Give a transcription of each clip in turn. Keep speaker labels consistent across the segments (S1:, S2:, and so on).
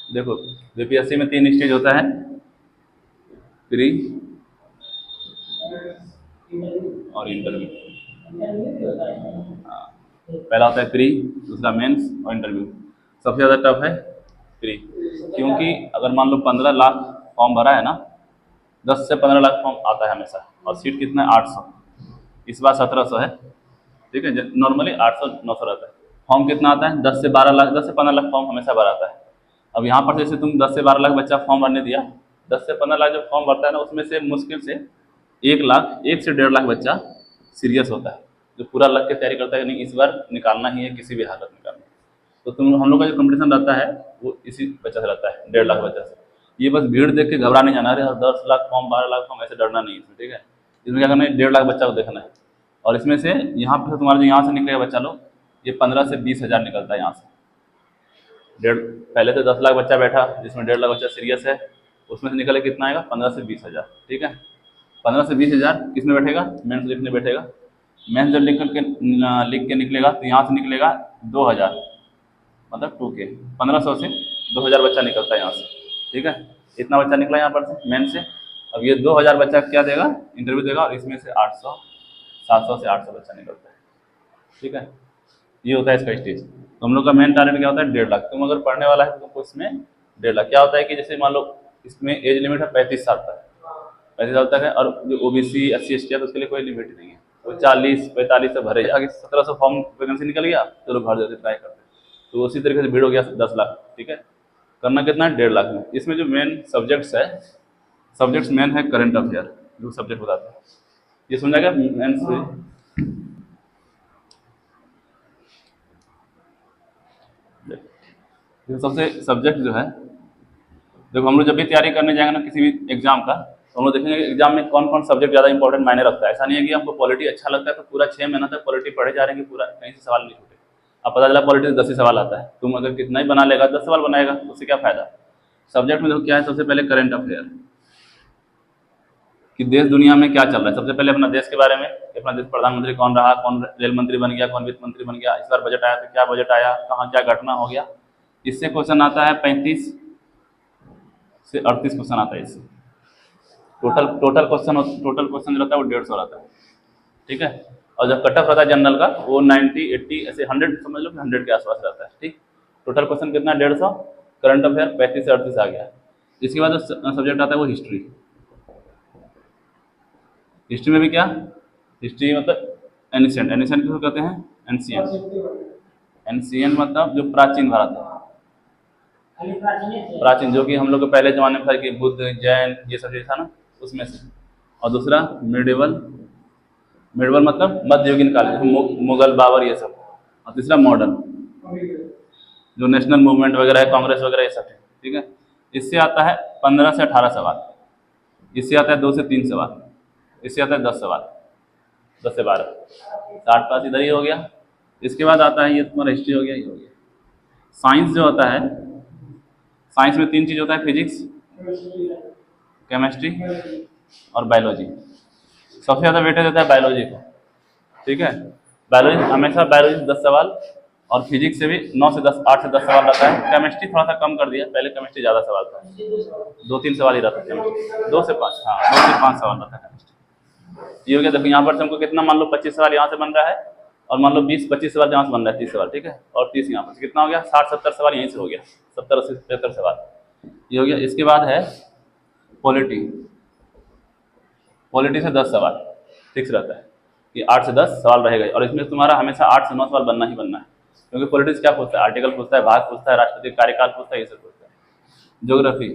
S1: देखो बीपीएससी में 3 स्टेज होता है, प्री और इंटरव्यू। हाँ, पहला होता है प्री, दूसरा मेंस और इंटरव्यू। सबसे ज़्यादा टफ है प्री, क्योंकि अगर मान लो 15 लाख फॉर्म भरा है ना, 10 से 15 लाख फॉर्म आता है हमेशा, और सीट कितना है 800। इस बार 1700 है, ठीक है। नॉर्मली 800-900 रहता है। फॉर्म कितना आता है 10 से 12 लाख, 10 से 15 लाख फॉर्म हमेशा भराता है। अब यहाँ पर जैसे तुम 10 से 12 लाख बच्चा फॉर्म भरने दिया, 10 से 15 लाख जो फॉर्म भरता है ना, उसमें से मुश्किल से 1 लाख, 1 से 1.5 लाख बच्चा सीरियस होता है, जो पूरा लग के तैयारी करता है कि नहीं इस बार निकालना ही है, किसी भी हालत में करना है। तो तुम हम लोग का जो कंपटीशन रहता है वो इसी बच्चा से रहता है, 1.5 लाख बच्चा से। ये बस भीड़ देख के घबरा नहीं जाना, अरे 10 लाख फॉर्म 12 लाख फॉर्म, ऐसे डरना नहीं इसमें, ठीक है। इसमें क्या करना है, 1.5 लाख बच्चा को देखना है। और इसमें से यहाँ पर तुम्हारा जो यहाँ से निकलेगा बच्चा लोग, ये 15 से 20 हज़ार निकलता है यहाँ से। डेढ़ पहले तो 10 लाख बच्चा बैठा, जिसमें 1.5 लाख बच्चा सीरियस है, उसमें से निकले कितना आएगा 15 से 20 हज़ार, ठीक है। 15 से 20 हज़ार किस में बैठेगा, मेंस लिखने बैठेगा। मेंस जब लिख के निकलेगा तो यहाँ से निकलेगा 2000, मतलब 2K, 1500 से 2000 बच्चा निकलता है यहाँ से, ठीक है। इतना बच्चा निकला यहाँ पर से मेन से। अब ये 2000 बच्चा क्या देगा, इंटरव्यू देगा, और इसमें से 800, 700 से 800 बच्चा निकलता है, ठीक है। ये होता है इसका स्टेज। तो हम लोग का मेन टारगेट क्या होता है 1.5 लाख। तुम अगर पढ़ने वाला है तो तुमको इसमें 1.5 लाख। क्या होता है कि जैसे मान लो इसमें एज लिमिट है 35 साल तक, 35 साल तक है, और जो ओबीसी SC ST है तो उसके लिए कोई लिमिट नहीं है, वो 40-45 से भरे आगे 1700 फॉर्म वैकेंसी निकल गया, चलो भर देते, ट्राई करते। तो उसी तरीके से भीड़ हो गया 10 लाख, ठीक है। करना कितना है 1.5 लाख में। इसमें जो मेन सब्जेक्ट्स है, सब्जेक्ट्स मेन है करंट अफेयर, जो सब्जेक्ट बताते हैं, ये समझा गया मेन से। सबसे सब्जेक्ट जो है, देखो हम लोग जब भी तैयारी करने जाएंगे ना किसी भी एग्जाम का, तो हम लोग देखेंगे कि एग्जाम में कौन कौन सब्जेक्ट ज़्यादा इंपॉर्टेंट मायने रखता है। ऐसा नहीं है कि हमको पॉलिटी अच्छा लगता है तो पूरा 6 महीना तक पॉलिटी पढ़े जा रहे हैं कि पूरा कहीं से सवाल नहीं छूटे। अब पता चला पॉलिटी से 10 ही सवाल आता है, तुम अगर कितना ही बना लेगा 10 सवाल बनाएगा, उससे क्या फायदा। सब्जेक्ट में देखो क्या है, सबसे पहले करंट अफेयर, कि देश दुनिया में क्या चल रहा है। सबसे पहले अपना देश के बारे में, अपना देश प्रधानमंत्री कौन रहा, कौन रेल मंत्री बन गया, कौन वित्त मंत्री बन गया, इस बार बजट आया तो क्या बजट आया, कहाँ क्या घटना हो गया। इससे क्वेश्चन आता है 35 से 38 क्वेश्चन आता है इससे। टोटल क्वेश्चन जो रहता है वो 150 रहता है, ठीक है। और जब कट ऑफ रहता है जनरल का वो 90, 80 ऐसे 100 समझ लो कि 100 के आसपास रहता है, ठीक। टोटल क्वेश्चन कितना 150, करंट अफेयर 35 से 38 आ गया। इसके बाद सब्जेक्ट आता है वो हिस्ट्री। हिस्ट्री में भी क्या, हिस्ट्री मतलब एनिसेंट, एनिसेंट किसको कहते हैं, एंशिएंट। एंशिएंट मतलब जो प्राचीन भारत है, प्राचीन, जो कि हम लोग के पहले जमाने में था कि बुद्ध जैन ये सब चीज़ था ना, उसमें से। और दूसरा मिडिवल, मिडिवल मतलब मध्ययुगीन काल, जैसे मुगल बाबर ये सब। और तीसरा मॉडर्न, जो नेशनल मूवमेंट वगैरह है, कांग्रेस वगैरह ये सब है, ठीक है। इससे आता है 15 से 18 सवाल, इससे आता है 2 से 3 सवाल, इससे आता है 10 सवाल, 10 से 12, 60 पास इधर ही हो गया। इसके बाद आता है ये तुम्हारा हिस्ट्री हो गया, ये हो गया। साइंस जो होता है, साइंस में 3 चीज़ होता है, फिजिक्स, केमिस्ट्री और बायोलॉजी। सबसे ज़्यादा वेटेज होता है बायोलॉजी को, ठीक है। बायोलॉजी हमेशा, बायोलॉजी 10 सवाल, और फिजिक्स से भी 9 से 10, 8 से 10 सवाल रहता है। केमिस्ट्री थोड़ा सा कम कर दिया, पहले केमिस्ट्री ज़्यादा सवाल था, 2-3 सवाल ही रहता है केमिस्ट्री, 2 से 5, हाँ 2 से 5 सवाल रहता है केमिस्ट्री। ये हो गया। देखो यहाँ पर हमको कितना, मान लो 25 सवाल यहाँ से बन रहा है, और मान लो 20-25 सवाल यहाँ से बन रहा है, 30 सवाल, ठीक है। और 30 यहाँ पर कितना हो गया, 60-70 सवाल यहीं से हो गया, 70-80-75 सवाल ये हो गया। इसके बाद है पॉलिटी, पॉलिटी से 10 सवाल फिक्स रहता है कि 8 से 10 सवाल रहेगा, और इसमें तुम्हारा हमेशा 8 से 9 सवाल बनना ही बनना है, क्योंकि पॉलिटिक्स क्या पूछता है, आर्टिकल पूछता है, भाग पूछता है, राष्ट्रपति कार्यकाल पूछता है, ये सब पूछता है। ज्योग्राफी,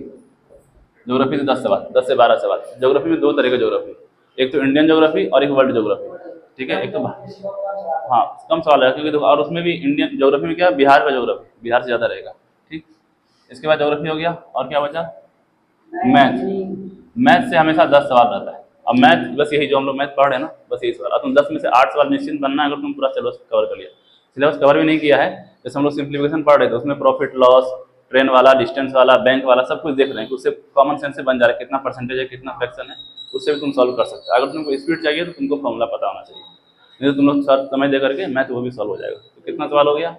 S1: ज्योग्राफी से 10 सवाल, 10 से 12 सवाल। ज्योग्राफी में 2 तरह के ज्योग्राफी, एक तो इंडियन ज्योग्राफी और एक वर्ल्ड ज्योग्राफी, ठीक है। एक तो हाँ कम सवाल है, क्योंकि और उसमें भी इंडियन ज्योग्राफी में क्या, बिहार का ज्योग्राफी, बिहार से ज़्यादा रहेगा, ठीक। इसके बाद ज्योग्राफी हो गया, और क्या बचा, मैथ। मैथ से हमेशा 10 सवाल रहता है। अब मैथ बस यही जो हम लोग मैथ पढ़ रहे हैं ना, बस यही सवाल। अब तुम 10 में से 8 सवाल निश्चिंत बनना है, अगर तुम पूरा सिलेबस कवर कर लिया। सिलेबस कवर भी नहीं किया है, जैसे हम लोग सिंप्लीफिकेशन पढ़ रहे थे, उसमें प्रॉफिट लॉस, ट्रेन वाला, डिस्टेंस वाला, बैंक वाला, सब कुछ देख रहे हैं, उससे कॉमन सेंस से बन जा रहा है, कितना परसेंटेज है, कितना फ्रैक्शन है, उससे भी तुम सॉल्व कर सकते हो। अगर तुमको स्पीड चाहिए तो तुमको फॉर्मूला पता होना चाहिए, नहीं तो तुम लोग सर समय दे करके मैथ वो भी सॉल्व हो जाएगा। तो कितना सवाल हो गया,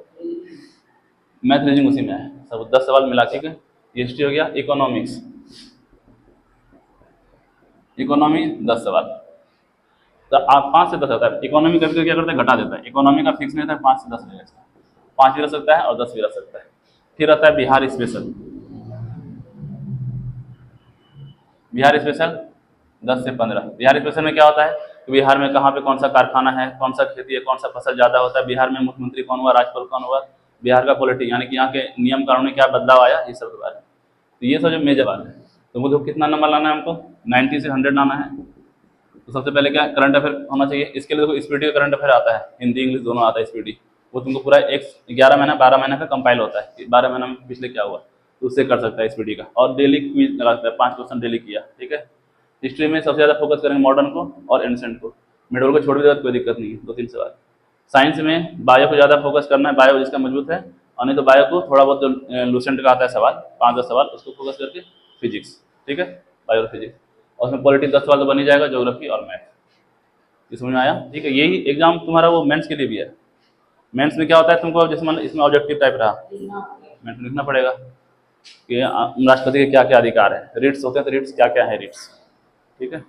S1: मैथ रीजनिंग उसी में है, सब 10 सवाल मिला के ये हिस्ट्री हो गया। इकोनॉमिक्स, इकोनॉमी 10 सवाल। तो आप 5 से 10 होता है। इकोनॉमी कभी क्या करता है, घटा देता है। इकोनॉमी का फिक्स नहीं होता है, 5 से 10 रहेगा इसका। 5 भी रह सकता है और 10 भी रह सकता है। फिर आता है बिहार स्पेशल। बिहार स्पेशल 10 से 15। बिहार स्पेशल में क्या होता है कि बिहार में कहाँ पे कौन सा कारखाना है, कौन सा खेती है, कौन सा फसल ज़्यादा होता है, बिहार में मुख्यमंत्री कौन हुआ, राज्यपाल कौन हुआ, बिहार का पॉलिटिक्स यानी कि यहाँ के नियम कानून में क्या बदलाव आया, ये सब के बारे में। तो ये सब जो मेजर वाले है। तो मुझे कितना नंबर लाना है हमको, 90 से 100 लाना है। तो सबसे पहले क्या करंट अफेयर होना चाहिए। इसके लिए देखो स्पीडी का करंट अफेयर आता है, हिंदी इंग्लिश दोनों आता है स्पीडी। वो तुमको पूरा एक 11 महीना 12 महीना का कंपाइल होता है कि 12 महीना में पिछले क्या हुआ, तो उससे कर सकता है स्पीडी का। और डेली क्विज लगा सकता है, 5 क्वेश्चन डेली किया, ठीक है। हिस्ट्री में सबसे ज़्यादा फोकस करेंगे मॉडर्न को और एंसेंट को, मिडल को छोड़ भी देगा तो कोई दिक्कत नहीं है, 2-3 सवाल। साइंस में बायो को ज़्यादा फोकस करना है, बायो जिसका मजबूत है, और नहीं तो बायो को थोड़ा बहुत जो लूसेंट का आता है सवाल 5-10 सवाल उसको फोकस करके फिजिक्स, ठीक है, बायो और फिजिक्स। और उसमें पॉलिटिक्स 10 सवाल तो बन ही जाएगा, ज्योग्राफी और मैथ। ये समझ में आया, ठीक है। यही एग्जाम तुम्हारा वो मेंस के लिए भी है। मेंस में क्या होता है तुमको, जैसे मान इसमें ऑब्जेक्टिव टाइप रहा, मेंस में लिखना पड़ेगा कि राष्ट्रपति के क्या क्या अधिकार है, रिट्स होते हैं तो रिट्स क्या क्या है रिट्स, ठीक है।